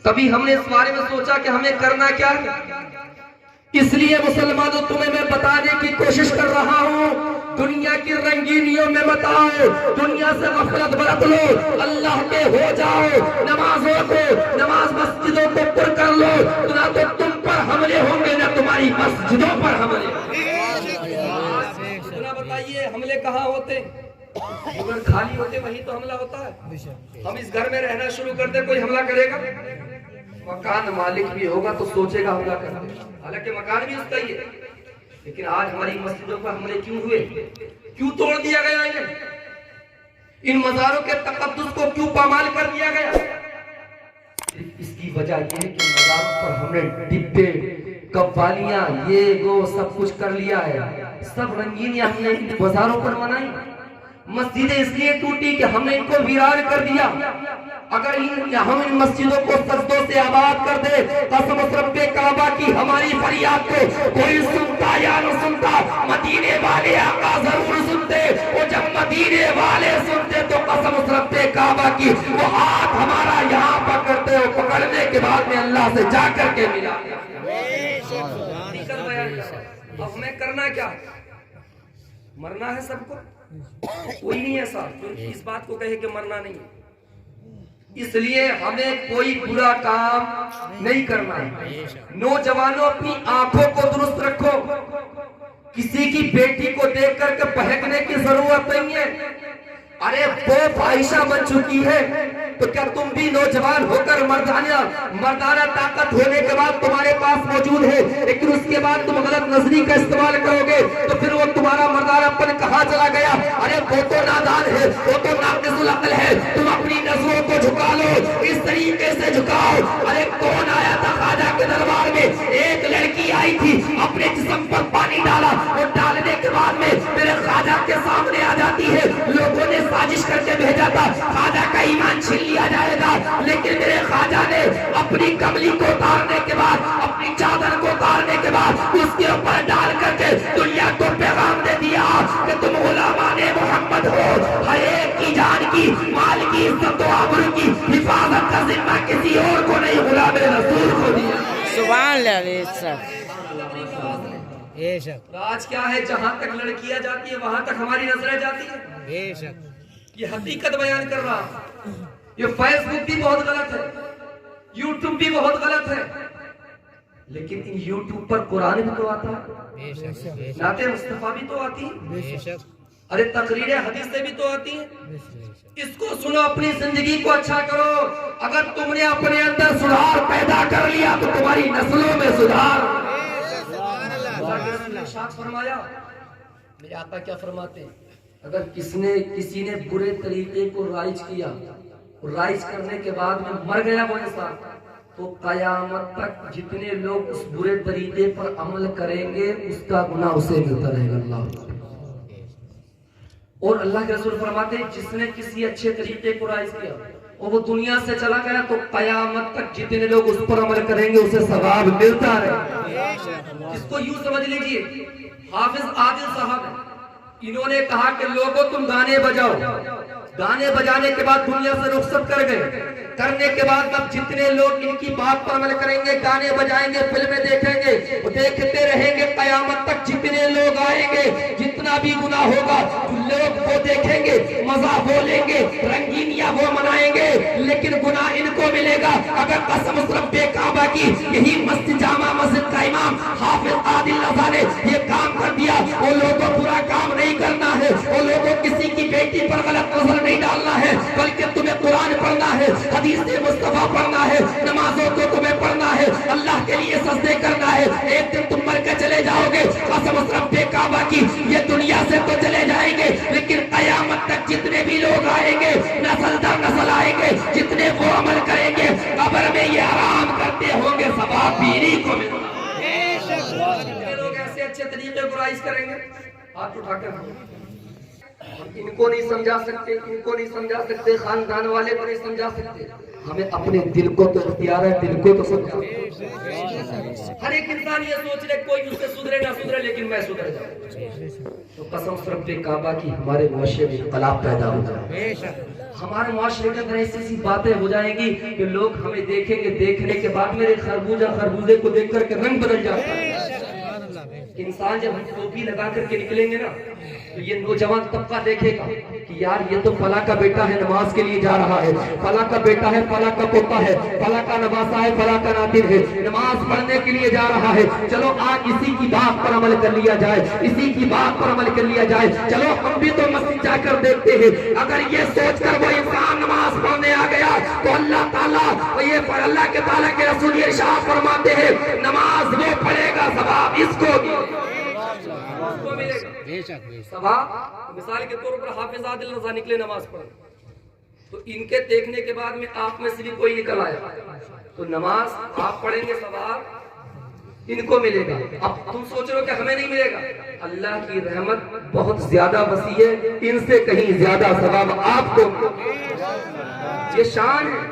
کبھی ہم نے اس بارے میں سوچا کہ ہمیں کرنا کیا ہے؟ اس لیے مسلمانوں تمہیں میں بتانے کی کوشش کر رہا ہوں، دنیا کی رنگینیوں میں مت آؤ، دنیا سے غفلت برت لو، اللہ کے ہو جاؤ، نمازوں کو، نماز مسجدوں کو پر کر لو، نہ تو تم پر حملے ہوں گے نہ تمہاری مسجدوں پر حملے ہوں گے۔ بتائیے حملے کہاں ہوتے؟ اگر خالی ہوتے وہی تو حملہ ہوتا ہے۔ ہم اس گھر میں رہنا شروع کر دیں، کوئی حملہ کرے گا؟ مکان مالک بھی ہوگا تو سوچے گا حملہ کرنے، حالانکہ مکان بھی اس کا ہی ہے، لیکن آج ہماری مسجدوں پر حملے کیوں ہوئے؟ کیوں توڑ دیا گیا انہیں؟ ان مزاروں کے تقدس کو کیوں پامال کر دیا گیا؟ اس کی وجہ یہ ہے کہ مزاروں پر ہم نے ڈبے، قوالیاں، یہ وہ سب کچھ کر لیا ہے، سب رنگینیاں ہم نے ان مزاروں پر منائی۔ مسجدیں اس لیے ٹوٹی کہ ہم نے ان کو ویران کر دیا۔ اگر ہم ان مسجدوں کو سجدوں سے آباد کر دے، قسم رب کعبہ کی ہماری فریاد کو کوئی سنتا یا نہ سنتا، مدینے والے آقا ضرور سنتے، اور جب مدینے والے سنتے تو قسم رب کعبہ کی وہ ہاتھ ہمارا یہاں پکڑتے، اور پکڑنے کے بعد میں اللہ سے جا کر کے ملا۔ اب ہمیں کرنا کیا؟ مرنا ہے سب کو؟ کوئی نہیں ایسا جو اس بات کو کہے کہ مرنا نہیں۔ اس لیے ہمیں کوئی برا کام نہیں کرنا ہے۔ نوجوانوں اپنی آنکھوں کو درست رکھو، کسی کی بیٹی کو دیکھ کر کے بہکنے کی ضرورت نہیں ہے۔ ارے وہ فاحشہ بن چکی ہے تو کیا تم بھی نوجوان ہو کر مردانہ طاقت ہونے کے بعد تمہارے پاس موجود ہے، لیکن اس کے بعد تم غلط نظری کا استعمال کرو گے تو پھر وہ تمہارا مردانہ پن کہاں چلا گیا؟ ارے وہ تو نادان ہے، وہ تو ناقص العقل ہے، تم اپنی نظروں کو جھکا لو، اس طریقے سے جھکاؤ۔ ارے کون آیا تھا خواجہ کے دربار میں؟ ایک لڑکی آئی تھی، اپنے جسم پر پانی ڈالا، اور ڈالنے کے بعد میں میرے خواجہ کے سامنے آ جاتی ہے۔ لوگوں نے سازش کر کے بھیجا تھا خواجہ کا ایمان چھین لیا جائے گا، لیکن میرے خواجہ نے اپنی کملی کو اتارنے کے بعد، اپنی چادر کو اتارنے کے بعد اس کے اوپر ڈال کر کے دنیا کو پیغام دے دیا کہ تم غلامان محمد ہو، ہر ایک کی جان کی، مال کی، عزت و آبرو کی حفاظت کا ذمہ کسی اور کو نہیں، غلام رسول کو دیا۔ سبحان اللہ۔ آج کیا ہے، جہاں تک لڑکیاں جاتی ہیں وہاں تک ہماری نظریں جاتی ہیں۔ یہ حقیقت بیان کر رہا ہوں۔ یہ فیس بک بھی بہت غلط ہے، یوٹیوب بھی بہت غلط ہے، لیکن ان یوٹیوب پر قرآن بھی تو آتا ہے، نعت مصطفیٰ بھی تو آتی ہے، ارے تقریر حدیثیں بھی تو آتی ہیں۔ اس کو سنو، اپنی زندگی کو اچھا کرو۔ اگر تم نے اپنے اندر سدھار پیدا کر لیا تو تمہاری نسلوں میں سدھار۔ فرمایا، میرے آقا کیا فرماتے ہیں؟ اگر کسی نے برے طریقے کو رائج کیا، رائج کرنے کے بعد میں مر گیا وہ انسان، تو قیامت تک جتنے لوگ اس برے طریقے پر عمل کریں گے اس کا گناہ اسے ملتا رہے گا۔ اللہ اور اللہ کے رسول فرماتے ہیں جس نے کسی اچھے طریقے کو رائج کیا اور وہ دنیا سے چلا گیا تو قیامت تک جتنے لوگ اس پر عمل کریں گے اسے ثواب ملتا رہے۔ اس کو یوں سمجھ لیجئے، حافظ عادل صاحب ہیں، انہوں نے کہا کہ لوگوں تم گانے بجاؤ، گانے بجانے کے بعد دنیا سے رخصت کر گئے، کرنے کے بعد اب جتنے لوگ ان کی بات پر عمل کریں گے، گانے بجائیں گے، فلمیں دیکھیں گے، دیکھتے رہیں گے، قیامت تک جتنے لوگ آئیں گے، جتنا بھی گناہ ہوگا لوگ وہ دیکھیں گے، مزہ بولیں گے، رنگینیاں وہ منائیں گے، لیکن گناہ ان کو ملے گا۔ اگر قسم رب کعبہ کی یہی مسجد جامع مسجد کا امام حافظ عادل رضا نے یہ کام کر دیا، وہ لوگوں برا کام نہیں کرنا ہے، وہ لوگوں کسی کی بیٹی پر غلط نظر نہیں ڈالنا ہے، بلکہ تمہیں قرآن پڑھنا ہے، حدیث مصطفیٰ پڑھنا ہے، نمازوں کو تمہیں پڑھنا ہے، اللہ کے لیے سجدے کرنا ہے۔ ایک دن تم مر کے چلے جاؤ گے، قسم رب کعبہ کی یہ دنیا سے تو چلے جائیں گے، لیکن قیامت تک جتنے بھی لوگ آئیں گے، نسل در نسل آئیں گے، جتنے وہ عمل کریں گے قبر میں یہ آرام کرتے ہوں گے، ثواب بھی انہیں کو ملے گا۔ جتنے لوگ ایسے اچھے طریقے کو رائج کریں گے، ہاتھ اٹھا کر ان کو نہیں سمجھا سکتے، ان کو نہیں سمجھا سکتے، خاندان والے کو نہیں سمجھا سکتے، ہمیں اپنے دل کو تو اختیار ہے، دل کو تو سمجھا۔ ہر ایک انسان یہ سوچ لے کوئی مجھ سے سدھرے نہ سدھرے لیکن میں سدھر جاؤں، تو قسم رب کعبہ کی ہمارے معاشرے میں انقلاب پیدا ہو جائے۔ ہمارے معاشرے کے اندر ایسی ایسی باتیں ہو جائیں گی کہ لوگ ہمیں دیکھیں گے, دیکھنے کے بعد میرے خربوزے کو دیکھ کر کے رنگ بدل جاتا ہے. انسان جب ہم ٹوپی لگا کر کے نکلیں گے نا تو یہ نوجوان طبقہ دیکھے گا کہ یار یہ تو فلاں کا بیٹا ہے, نماز کے لیے جا رہا ہے, فلاں کا بیٹا ہے, فلاں کا پوتا ہے, فلاں کا نواسا ہے, فلاں کا ناطق ہے, نماز پڑھنے کے لیے جا رہا ہے. چلو آج اسی کی بات پر عمل کر لیا جائے, اسی کی بات پر عمل کر لیا جائے. چلو ہم بھی تو مسجد جا کر دیکھتے ہیں. اگر یہ سوچ کر وہ انسان نماز پڑھنے آ گیا تو اللہ تعالیٰ اللہ کے تعالیٰ کے رسول یہ ارشاد فرماتے ہیں نماز وہ پڑھے گا ثواب اس کو ملے گا. ثواب مثال کے طور پر حافظ عادل رضا نکلے نماز پڑھنے, تو ان کے دیکھنے کے بعد میں آپ میں سے بھی کوئی نکل آیا تو نماز آپ پڑھیں گے ثواب ان کو ملے گا. اب تم سوچ رہے ہو کہ ہمیں نہیں ملے گا. اللہ کی رحمت بہت زیادہ وسیع ہے, ان سے کہیں زیادہ ثواب آپ کو, یہ شان ہے.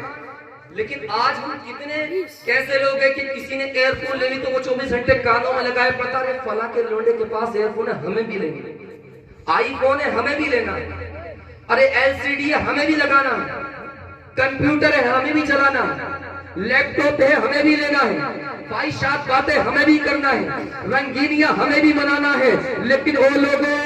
لیکن آج ہم کتنے کیسے لوگ ہیں کہ کسی نے ایئر فون لے لی تو وہ 24 گھنٹے کانوں میں لگائے پڑتا رہے فلاں کے لونڈے کے پاس ایئر فون ہے ہمیں بھی لیں گے, آئی فون ہے ہمیں بھی لینا ہے, ارے LCD ہے ہمیں بھی لگانا ہے, کمپیوٹر ہے ہمیں بھی چلانا ہے, لیپ ٹاپ ہے ہمیں بھی لینا ہے, خواہشات باتیں ہمیں بھی کرنا ہے, رنگینیاں ہمیں بھی منانا ہے. لیکن وہ لوگوں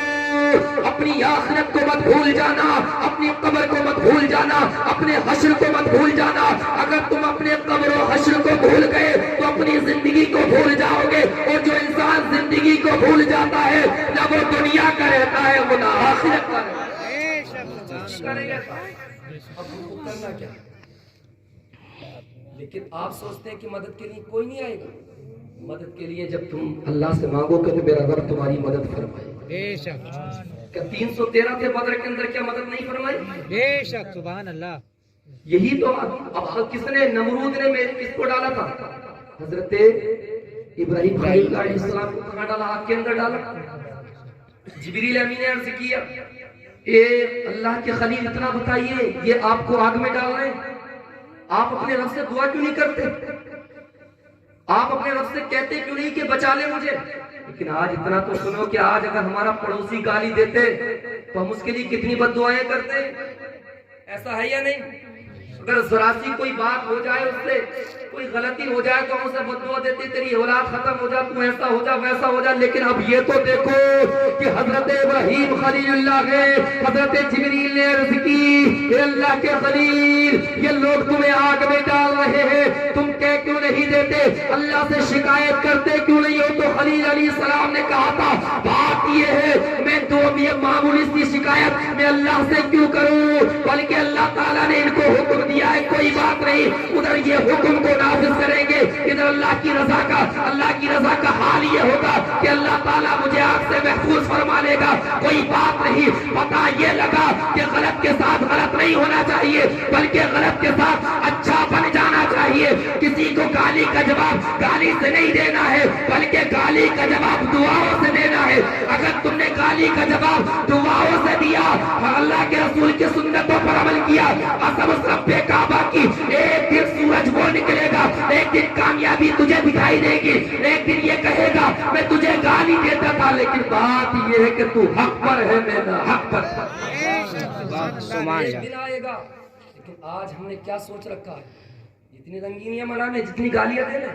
اپنی آخرت کو مت بھول جانا, اپنی قبر کو مت بھول جانا, اپنے حشر کو مت بھول جانا. اگر تم اپنے قبر و حشر کو بھول گئے تو اپنی زندگی کو بھول جاؤ گے. اور جو انسان زندگی کو بھول جاتا ہے نہ وہ دنیا کا رہتا ہے وہ نہ آخرت کا رہتا ہے. اب ہم کو کرنا کیا؟ لیکن آپ سوچتے ہیں کہ مدد کے لیے کوئی نہیں آئے گا. مدد کے لیے جب تم اللہ سے مانگو گے تو میرا رب تمہاری مدد فرمائے. بے شک. کہ 313 تھے بدر کے اندر, کیا مدد نہیں فرمائی؟ بے شک. سبحان اللہ. یہی تو اب کس نے, نمرود نے کس کو ڈالا تھا؟ حضرت ابراہیم خلیل علیہ السلام کو کہاں ڈالا؟ آگ کے اندر ڈالا. جبریل امین نے عرض کیا اے اللہ کے خلیل اتنا بتائیے یہ آپ کو آگ میں ڈال رہے ہیں, آپ اپنے رب سے دعا کیوں نہیں کرتے؟ آپ اپنے رب سے کہتے کیوں نہیں کہ بچا لے مجھے؟ لیکن آج اتنا تو سنو کہ آج اگر ہمارا پڑوسی گالی دیتے تو ہم اس کے لیے کتنی بد دعائیں کرتے. ایسا ہے یا نہیں؟ اگر ذرا سی کوئی بات ہو جائے, اس سے کوئی غلطی ہو جائے تو ہم اسے بد دعا دیتے تیری اولاد ختم ہو جا, تو ایسا ہو جا ویسا ہو جا. لیکن اب یہ تو دیکھو کہ حضرت ابراہیم خلیل اللہ کے, حضرت جبریل نے عرض کی اے اللہ کے خلیل یہ لوگ تمہیں آگ میں ڈال رہے ہیں, تم کہہ کیوں نہیں دیتے, اللہ سے شکایت کرتے کیوں نہیں ہو؟ تو خلیل علیہ السلام نے کہا تھا بات یہ ہے میں تو یہ معمولی سی شکایت میں اللہ سے کیوں کروں, بلکہ اللہ تعالیٰ نے ان کو حکم دیا ہے کوئی بات نہیں, ادھر یہ حکم کو نافذ کریں گے, ادھر اللہ کی رضا کا حال یہ ہوگا کہ اللہ تعالیٰ مجھے آگ سے محفوظ فرما لے گا. کوئی بات نہیں, پتہ یہ لگا کہ غلط کے ساتھ غلط نہیں ہونا چاہیے بلکہ غلط کے ساتھ اچھا بن جانا چاہیے. کسی کو گالی کا جواب گالی سے نہیں دینا ہے بلکہ گالی کا جواب دعاؤں سے دینا ہے. اگر تم نے گالی کا جواب دعاؤں سے دیا اور اللہ کے رسول کی سنتوں پر عمل کیا, قسم رب کعبہ کی ایک دن سورج وہ نکلے گا, ایک دن کامیابی تجھے دکھائی دے گی, ایک دن یہ کہے گا میں تجھے گالی دیتا تھا لیکن بات یہ ہے کہ تو حق پر ہے, میں نہ حق پر. ایک دن آئے گا. لیکن آج ہم نے کیا سوچ رکھا ہے, جتنی رنگینیاں منانے, جتنی گالیاں دینا,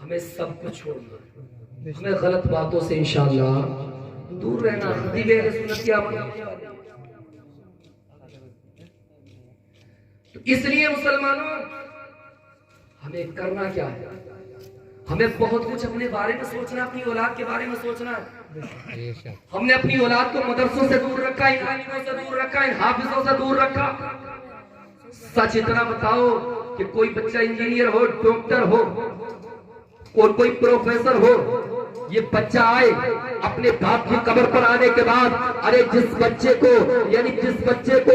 ہمیں سب کو چھوڑنا, ہمیں غلط باتوں سے انشاءاللہ دور رہنا. حدیث سنت کی عمل. تو اس لیے مسلمانوں ہمیں کرنا کیا ہے, ہمیں بہت کچھ اپنے بارے میں سوچنا, اپنی اولاد کے بارے میں سوچنا ہے. ہم نے اپنی اولاد کو مدرسوں سے دور رکھا, ان عالموں سے دور رکھا, ان حافظوں سے دور رکھا. سچ اتنا بتاؤ کہ کوئی بچہ انجینئر ہو, ڈاکٹر ہو اور کوئی پروفیسر ہو, یہ بچہ آئے اپنے باپ کی قبر پر آنے کے بعد, ارے جس بچے کو یعنی جس بچے کو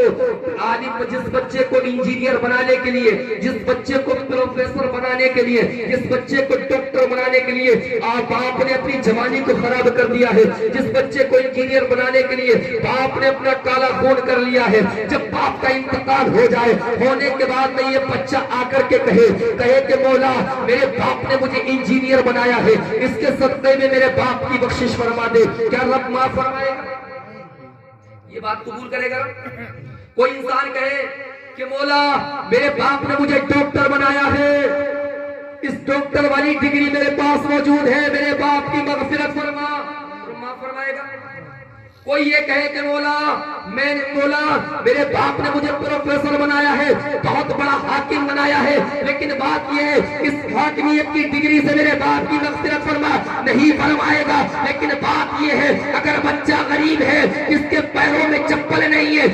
عالم, جس بچے کو انجینئر بنانے کے لیے, جس بچے کو پروفیسر بنانے کے لیے, جس بچے کو ڈاکٹر بنانے کے لیے آپ باپ نے اپنی جوانی کو خراب کر دیا ہے, جس بچے کو انجینئر بنانے کے لیے باپ نے اپنا کالا خون کر لیا ہے, جب باپ کا انتقال ہو جائے, ہونے کے بعد میں یہ بچہ آ کر کے کہے کہ مولا میرے باپ نے مجھے انجینئر بنایا ہے, اس کے صدقے میں میرے باپ کی بخشش فرما دے, کیا رب معاف فرمائے گا؟ یہ بات قبول کرے گا؟ کوئی انسان کہے کہ مولا میرے باپ نے مجھے ڈاکٹر بنایا ہے، اس ڈاکٹر والی ڈگری میرے پاس موجود ہے، میرے باپ کی مغفرت فرما، فرمائے گا۔ کوئی یہ کہے کہ مولا میرے باپ نے مجھے پروفیسر بنایا ہے، بہت بڑا حاکم بنایا ہے، لیکن بات یہ ہے اس حاکمیت کی ڈگری سے میرے باپ کی مغفرت فرما، نہیں فرمائے گا۔ لیکن بات یہ ہے اگر بچہ غریب ہے، جس کے پیروں میں چپل نہیں ہے،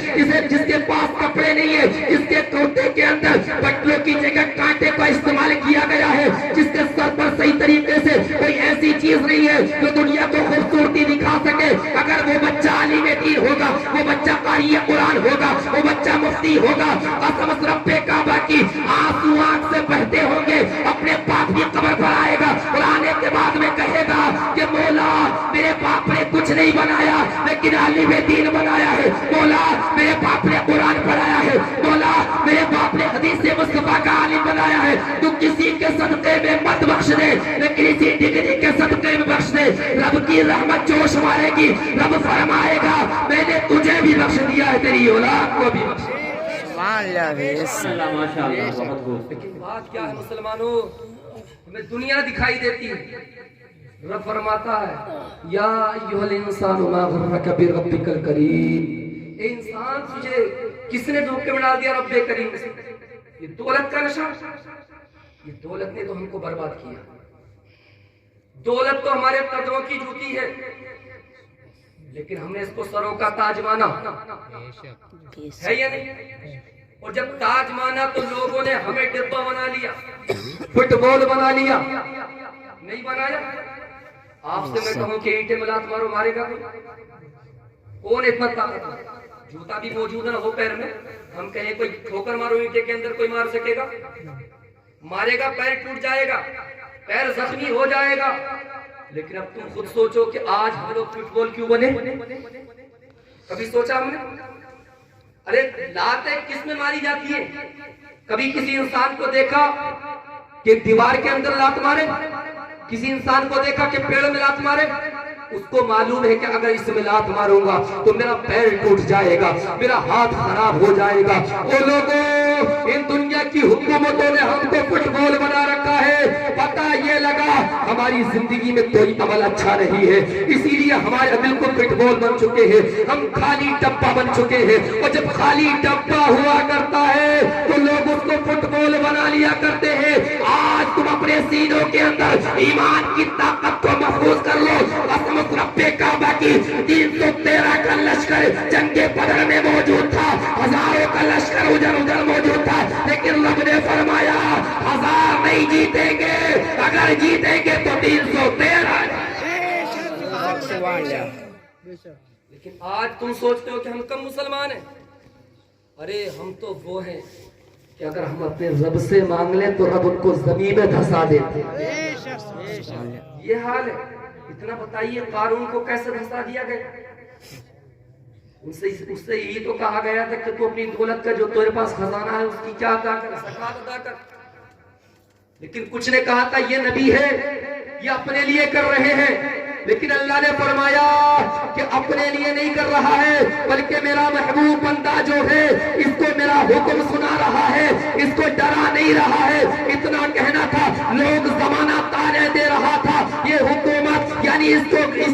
جس کے پاس کپڑے نہیں ہے، جس کے کوٹے کے اندر پٹلوں کی جگہ کانٹے کا استعمال کیا گیا ہے، جس کے سر پر صحیح طریقے سے کوئی ایسی چیز نہیں ہے جو دنیا کو خوبصورتی دکھا سکے، اگر وہ بچہ عالم دین ہوگا، وہ بچہ قاری قرآن ہوگا، وہ بچہ مفتی ہوگا، قسم رب کعبہ کی آنسو آنکھ سے بہتے ہوں گے، اپنے باپ کی قبر پر آئے گا اور آنے کے بعد میں کہے گا کہ مولا میرے باپ نے کچھ نہیں بنایا لیکن عالم دین بنایا ہے، مولا میرے باپ نے قرآن پڑھایا ہے، مولا میرے باپ نے حدیث مصطفیٰ کا عالم بنایا ہے۔ تو کسی کے صدقے میں مت بخش دے، لیکن اسی ڈگری کے صدقے میں بخش دے، رب کی رحمت جوش مارے گی، رب فرمائے گا میں نے تجھے بھی بخش دیا ہے، تیری اولاد کو بھی بخش دیا۔ لیکن بات کیا ہے مسلمانوں، ہمیں دنیا دکھائی دیتی ہے، رب فرماتا ہے یا ایھا الانسان ما غرک بربک الکریم، اے انسان تجھے کس نے دھوکے میں ڈال دیا رب کریم سے؟ یہ دولت کا نشہ، یہ دولت نے تو ہم کو برباد کیا، دولت تو ہمارے قدموں کی جوتی ہے، لیکن ہم نے اس کو سروں کا تاج مانا ہے یا نہیں؟ اور جب تاج مانا تو لوگوں نے ہمیں ڈبہ بنا لیا، فٹ بال بنا لیا، نہیں بنایا؟ آپ سے میں کہوں کہ اینٹیں ملات مارو، مارے گا کون اتنا طاقتور؟ جوتا بھی موجود نہ ہو پیر میں، ہم کہیں کوئی ٹھوکر مارو اینٹے کے اندر، کوئی مار سکے گا؟ مارے گا پیر ٹوٹ جائے گا، پیر زخمی ہو جائے گا۔ لیکن اب تم خود سوچو کہ آج ہم لوگ فٹ بال کیوں بنے؟ کبھی سوچا ہم نے؟ ارے لاتیں کس میں ماری جاتی ہیں؟ کبھی کسی انسان کو دیکھا کہ دیوار کے اندر لات مارے؟ کسی انسان کو دیکھا کہ پیڑ میں لات مارے؟ اس کو معلوم ہے کہ اگر اس میں لات ماروں گا تو میرا پیر ٹوٹ جائے گا، میرا ہاتھ خراب ہو جائے گا۔ وہ لوگوں، ان دنیا کی حکومتوں نے ہم کو فٹ بال بنا رکھا ہے، پتہ یہ لگا ہماری زندگی میں کوئی عمل اچھا نہیں ہے، اسی لیے ہمارے بالکل فٹ بال بن چکے ہیں، ہم خالی ڈبہ بن چکے ہیں۔ اور جب خالی ڈبہ ہوا کرتا ہے تو لوگ اس کو فٹ بال بنا لیا کرتے ہیں۔ آج تم اپنے سینوں کے اندر ایمان کی طاقت کو محفوظ کر لو، رب کعبہ کی 313 کا لشکر جنگ بدر میں موجود تھا، ہزاروں کا لشکر ادھر موجود تھا، لیکن رب نے فرمایا 1000 نہیں جیتیں گے، اگر جیتیں گے تو 313۔ لیکن آج تم سوچتے ہو کہ ہم کم مسلمان ہیں، ارے ہم تو وہ ہیں کہ اگر ہم اپنے رب سے مانگ لیں تو رب ان کو زمین میں دھسا دیتے ہیں۔ یہ حال ہے۔ اتنا بتائیے قارون کو کیسے دھسا دیا گیا؟ اس سے یہی تو کہا گیا تھا کہ تو اپنی دولت کا جو تیرے پاس خزانہ ہے اس کی کیا ادا کر، زکات ادا کر، لیکن کچھ نے کہا تھا یہ نبی ہے، یہ اپنے لیے کر رہے ہیں، لیکن اللہ نے فرمایا کہ اپنے لیے نہیں کر رہا ہے بلکہ میرا محبوب بندہ جو ہے اس کو میرا حکم سنا رہا ہے، اس کو ڈرا نہیں رہا ہے۔ اتنا کہنا تھا، لوگ زمانہ تانے دے رہا تھا، یہ حکومت یعنی اس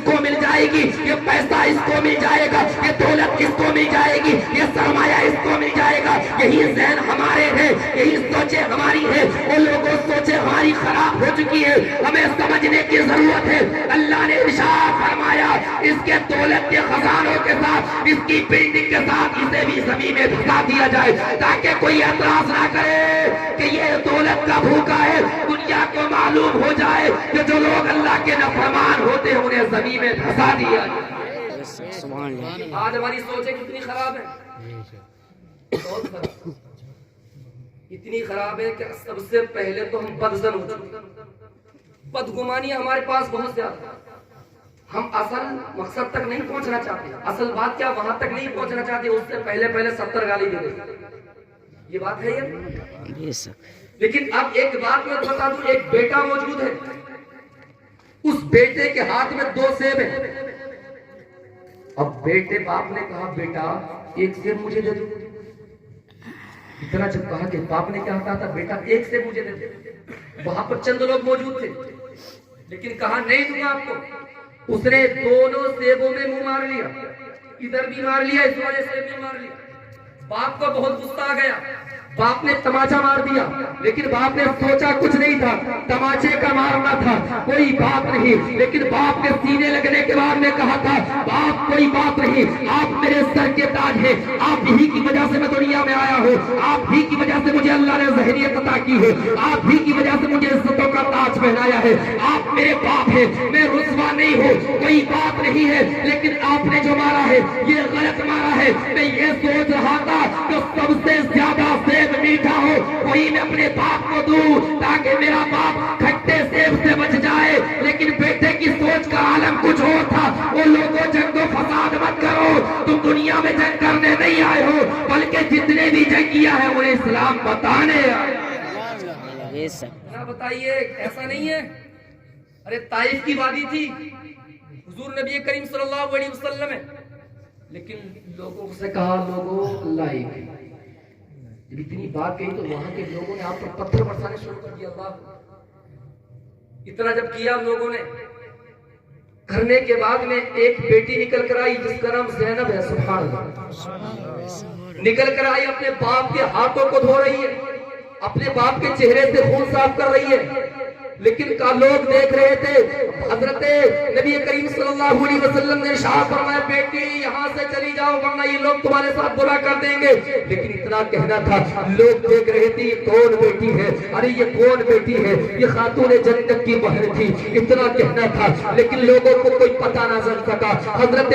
کو مل جائے گی، یہ پیسہ اس کو مل جائے گا، یہ دولت اس کو مل جائے گی، یہ سرمایہ اس کو مل جائے گا۔ یہی ذہن ہمارے ہیں، یہی سوچیں ہماری ہے، وہ لوگوں سوچیں ہماری خراب ہو چکی ہے، ہمیں سمجھنے کی ضرورت ہے۔ اللہ نے ارشاد فرمایا اس کے دولت کے خزانوں کے ساتھ، اس کی بلڈنگ کے ساتھ اسے بھی زمین میں دھسا دیا جائے تاکہ کوئی اعتراض نہ کرے کہ یہ دولت کا بھوکا ہے۔ دنیا کو معلوم ہو جائے کہ جو لوگ اللہ کے نافرمان ہوتے ہیں انہیں زمین میں دھسا دیا جائے۔ آج ہماری سوچیں کتنی خراب ہے، بہت خراب، اتنی خراب ہے کہ سب سے پہلے تو ہم بدظن ہو چکے، بدگمانی ہمارے پاس بہت زیادہ، ہم اصل مقصد تک نہیں پہنچنا چاہتے، اصل بات کیا وہاں تک نہیں پہنچنا چاہتے، اس سے پہلے 70 گالی دے دیں، یہ بات ہے یہ۔ لیکن اب ایک بات میں بتا دوں، ایک بیٹا موجود ہے، اس بیٹے کے ہاتھ میں 2 سیب ہیں، اب بیٹے باپ نے کہا بیٹا ایک سیب مجھے دے دو، اتنا جب کہا کہ باپ نے کیا کہا تھا بیٹا ایک سیب مجھے دے دے، وہاں پر چند لوگ موجود تھے لیکن کہا نہیں دوں گا آپ کو. اس نے دونوں سیبوں میں منہ مار لیا، ادھر بھی مار لیا اس والے سیب میں مار لیا. باپ کو بہت غصہ آ گیا، باپ نے تماچا مار دیا لیکن باپ نے سوچا کچھ نہیں تھا، تماچے کا مارنا تھا کوئی بات نہیں. لیکن باپ کے سینے لگنے کے بعد میں کہا تھا باپ کوئی بات نہیں، آپ میرے سر کے تاج ہیں، آپ ہی کی وجہ سے میں دنیا میں آیا ہوں، آپ ہی کی وجہ سے مجھے اللہ نے ذہنیت عطا کی ہے، آپ ہی کی وجہ سے مجھے عزتوں کا تاج پہنایا ہے، آپ میرے باپ ہیں، میں رسوا نہیں ہوں، کوئی بات نہیں ہے. لیکن آپ نے جو مارا ہے یہ غلط مارا ہے. میں یہ سوچ رہا تھا کہ سب سے زیادہ سیب میٹھا ہو وہی میں اپنے باپ کو دوں تاکہ میرا باپ کھٹے سیب سے بچ جائے. لیکن بیٹے کی سوچ کا عالم کچھ اور تھا. وہ لوگوں جنگ و فساد مت کرو، تم دنیا میں جنگ کرنے نہیں آئے ہو بلکہ جتنے بھی جنگ کیا ہے انہیں اسلام بتانے آئے. نہ بتائیے ایسا نہیں ہے. ارے طائف کی وادی تھی، حضور نبی کریم صلی اللہ علیہ وسلم ہے، لیکن لوگوں سے کہا لوگوں اللہ ایک ہے. جب اتنی بات کہی تو وہاں کے لوگوں نے آپ پر پتھر برسانے شروع کر دیا. اللہ اتنا جب کیا لوگوں نے کرنے کے بعد میں ایک بیٹی نکل کر آئی جس کا نام زینب ہے. سبحان اللہ. نکل کر آئی، اپنے باپ کے ہاتھوں کو دھو رہی ہے، اپنے باپ کے چہرے سے خون صاف کر رہی ہے. لیکن لوگ دیکھ رہے تھے. حضرت نبی کریم صلی اللہ علیہ وسلم نے ارشاد فرمایا بیٹی یہاں سے چلی جاؤ ورنہ یہ لوگ تمہارے ساتھ برا کر دیں گے. لیکن اتنا کہنا تھا، لوگ دیکھ رہے تھے یہ کون بیٹی ہے، ارے یہ کون بیٹی ہے، یہ خاتون جنت کی بہن تھی. اتنا کہنا تھا لیکن لوگوں کو کوئی پتہ نہ چل سکا. حضرت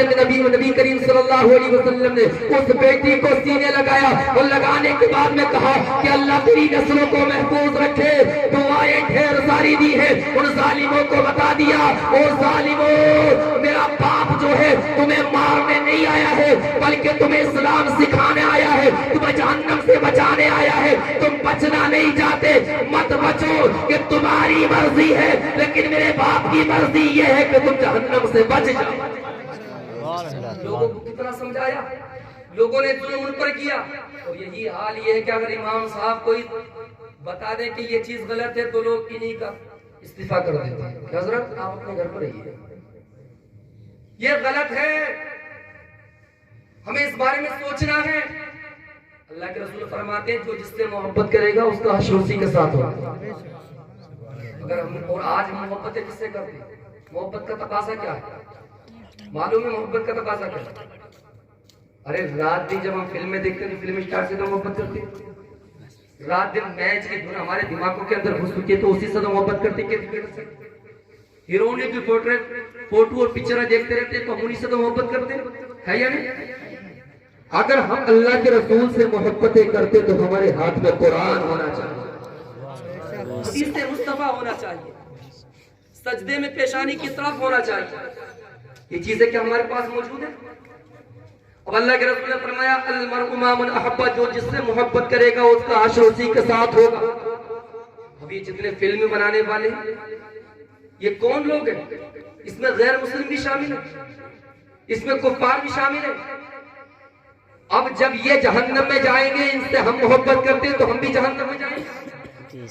نبی کریم صلی اللہ علیہ وسلم نے اس بیٹی کو سینے لگایا اور لگانے کے بعد میں کہا کہ اللہ تیری نسلوں کو محفوظ رکھے. دعائیں ڈھیر ساری دی ہے. ان ظالموں کو بتا دیا او ظالموں میرا باپ جو ہے تمہیں مارنے نہیں آیا ہے بلکہ تمہیں اسلام سکھانے آیا ہے، تمہیں جہنم سے بچانے آیا ہے. تم بچنا نہیں چاہتے مت بچو کہ تمہاری مرضی ہے، لیکن میرے باپ کی مرضی یہ ہے کہ تم جہنم سے بچ جاؤ. لوگوں کو کتنا سمجھایا، لوگوں نے ظلم ان پر کیا. اور یہی حال یہ ہے کہ اگر امام صاحب کوئی بتا دیں کہ یہ چیز غلط ہے تو لوگ انہی کا استعفیٰ کر دیتے ہیں کہ حضرت آپ اپنے گھر پر رہیے، یہ غلط ہے، ہمیں اس بارے میں سوچنا ہے. اللہ کے رسول فرماتے ہیں جو جس سے محبت کرے گا اس کا حشر اسی کے ساتھ ہوگا. اگر ہم اور آج ہم محبت کس سے کرتے ہیں؟ محبت کا تقاضا کیا ہے؟ معلوم ہے محبت کا تقاضا کیا ہے؟ ارے رات دن جب ہم فلمیں دیکھتے ہیں تو فلم اسٹار سے تو محبت کرتے ہیں. رات دن میچ کی دھن ہمارے دماغوں کے اندر گھس چکی ہے تو اسی سے تو محبت کرتے ہیں. ہیروئن کی فوٹو اور پکچر دیکھتے رہتے ہیں تو ہم انہی سے تو محبت کرتے ہیں یا نہیں؟ اگر ہم اللہ کے رسول سے محبتیں کرتے تو ہمارے ہاتھ میں قرآن ہونا چاہیے، حدیث مصطفیٰ ہونا چاہیے، سجدے میں پیشانی کی طرف ہونا چاہیے. یہ چیزیں کیا ہمارے پاس موجود ہیں؟ اب اللہ کے رسول نے فرمایا المرء مع من احب، جو جس سے محبت کرے گا اس کا حشر اسی کے ساتھ ہوگا. اب یہ جتنے فلم بنانے والے ہیں یہ کون لوگ ہیں؟ اس میں غیر مسلم بھی شامل ہیں، اس میں کفار بھی شامل ہیں. اب جب یہ جہنم میں جائیں گے ان سے ہم محبت کرتے ہیں تو ہم بھی جہنم میں جائیں گے.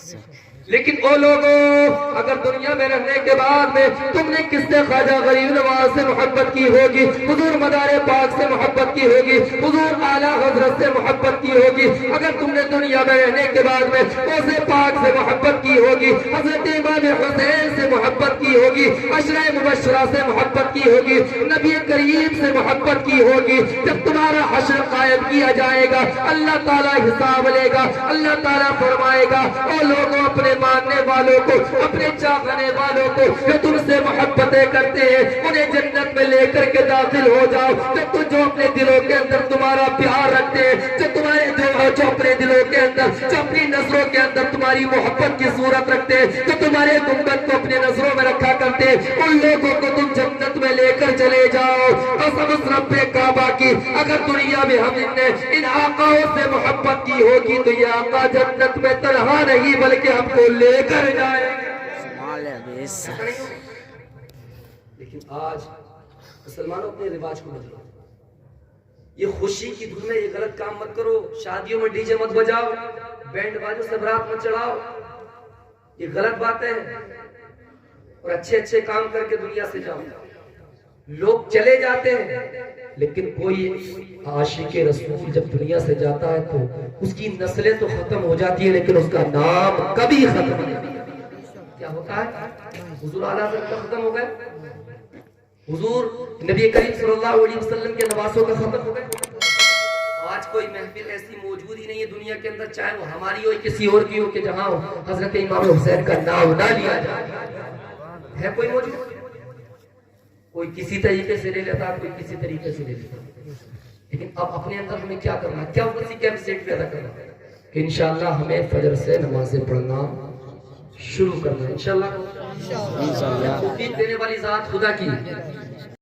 لیکن او لوگوں اگر دنیا میں رہنے کے بعد میں تم نے کس سے خواجہ غریب نواز سے محبت کی ہوگی، حضور مدار پاک سے محبت کی ہوگی، حضور اعلیٰ حضرت سے محبت کی ہوگی. اگر تم نے دنیا میں رہنے کے بعد میں غوث پاک سے محبت کی ہوگی، حضرت امام حسین سے محبت کی ہوگی، عشرہ مبشرہ سے محبت کی ہوگی، نبی کریم سے محبت کی ہوگی. جب تمہارا حشر قائم کیا جائے گا اللہ تعالیٰ حساب لے گا. اللہ تعالیٰ فرمائے گا او لوگوں اپنے ماننے والوں کو، اپنے چاہنے والوں کو جو تم سے محبتیں کرتے ہیں انہیں جنت میں لے کر کے داخل ہو جاؤ. جو اپنے دلوں کے اندر تمہارا پیار رکھتے ہیں، جو تمہارے جو اپنے دلوں کے اندر، جو اپنی نظروں کے اندر تمہاری محبت کی صورت رکھتے ہیں، جو تمہارے گنبد کو اپنے نظروں میں رکھا کرتے ہیں، ان لوگوں کو تم جنت میں لے کر چلے جاؤ. قسم رب کعبہ کی اگر دنیا میں ہم نے ان آقاؤں سے محبت کی ہوگی تو یہ آقا جنت میں تنہا نہیں بلکہ ہم کو لے کر جائے. لیکن آج مسلمانوں اپنے رواج کو بدلا. یہ خوشی کی دھن میں یہ غلط کام مت کرو. شادیوں میں ڈی جے مت بجاؤ, بینڈ باجوں سے برات مت چڑھاؤ, یہ غلط بات ہے. اور اچھے اچھے کام کر کے دنیا سے جاؤ. لوگ چلے جاتے ہیں لیکن کوئی عاشق رسول جب دنیا سے جاتا ہے تو اس کی نسلیں تو ختم ہو جاتی ہے لیکن اس کا نام کبھی ختم نہیں ہوتا. کیا ہوتا ہے؟ حضور اعلیٰ حضرت ختم ہو گئے, حضور نبی کریم صلی اللہ علیہ وسلم کے نواسوں کا ختم ہو گئے. آج کوئی محفل ایسی موجود ہی نہیں ہے دنیا کے اندر, چاہے وہ ہماری ہو کسی اور کی ہو, کہ جہاں حضرت امام حسین کا نام نہ لیا جائے. ہے کوئی موجود؟ کوئی کسی طریقے سے لے لیتا ہے, کوئی کسی طریقے سے لے لیتا ہے. لیکن اب اپنے اندر ہمیں کیا کرنا ہے, کیا کسی کیپیسٹی پیدا کرنا ہے کہ انشاءاللہ ہمیں فجر سے نمازیں پڑھنا شروع کرنا ہے. انشاءاللہ توفیق دینے والی ذات خدا کی